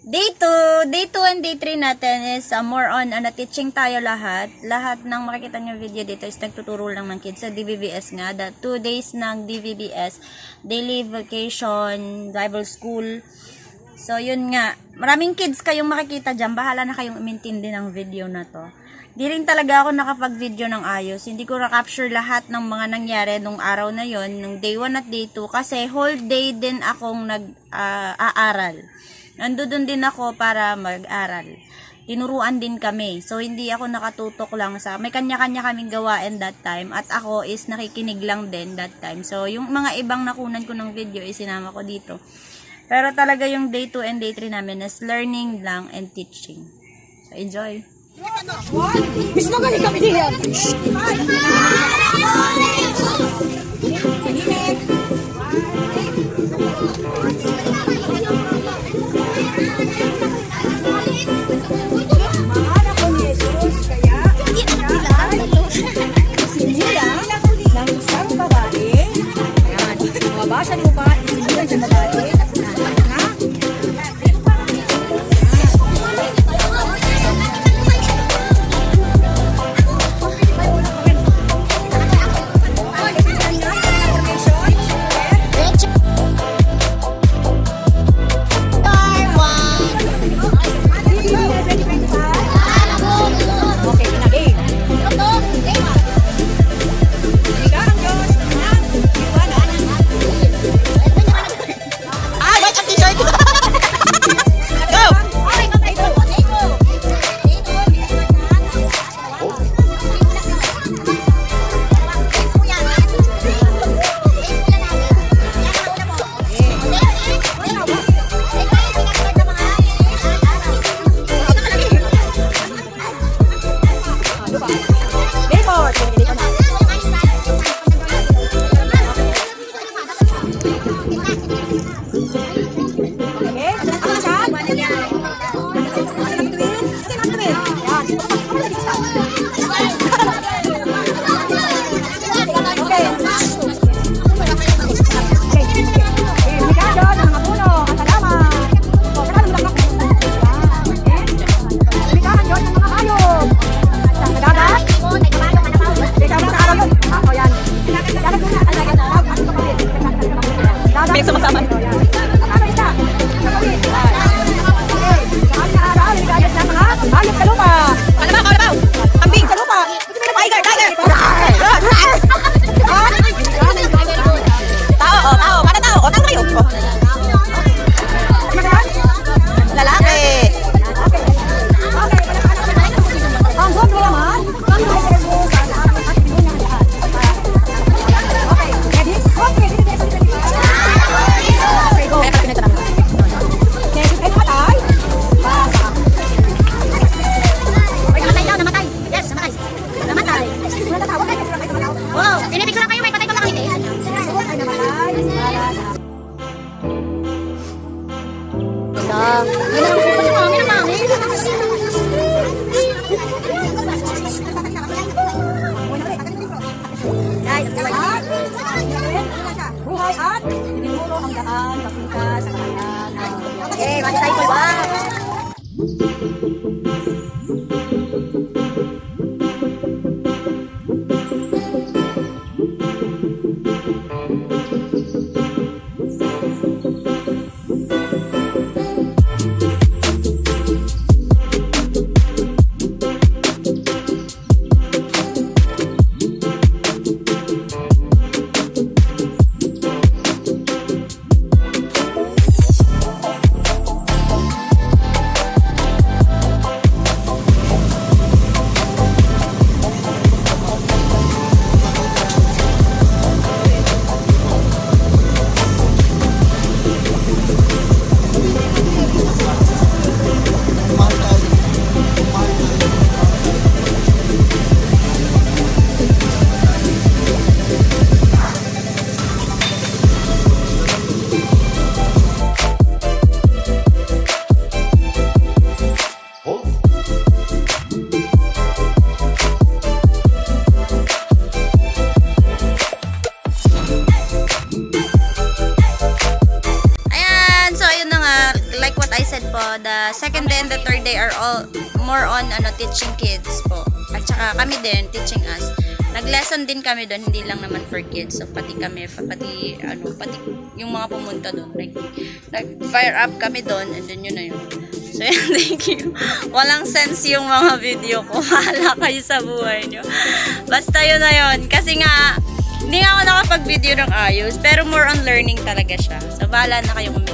Day 2 and day 3 natin is more on teaching tayo lahat. Lahat ng makikita nyo video dito is nagtuturo lang ng kids sa DVBS nga. 2 days ng DVBS, daily vacation, Bible school. So yun nga, maraming kids kayong makikita dyan. Bahala na kayong umintindi ng video na to. Di rin talaga ako nakapag-video ng ayos. Hindi ko na-capture lahat ng mga nangyari nung araw na yon, nung day 1 at day 2. Kasi whole day din akong nag-aaral. Nandoon din ako para mag-aral. Tinuruan din kami. So, hindi ako nakatutok lang sa... May kanya-kanya kaming gawain that time. At ako is nakikinig lang din that time. So, yung mga ibang nakunan ko ng video is sinama ko dito. Pero talaga yung day 2 and day 3 namin is learning lang and teaching. So, enjoy! Mismo galing kami diyan. Bawasan mo ba? Isinilan sa babae. Buhay at tinimuro ang daan papunta sa kahayan. Okay, mag-cycle ba? po, the second day and the third day are all more on teaching kids po. At saka kami din, teaching us. Nag-lesson din kami doon, hindi lang naman for kids. So, pati kami, pati yung mga pumunta doon. Like, nag-fire up kami doon, and then yun na yun. So, yan, thank you. Walang sense yung mga video ko. Mahala kayo sa buhay nyo. Basta yun na yun. Kasi nga, hindi nga ako nakapag-video ng ayos, pero more on learning talaga siya. So, bahala na kayo kung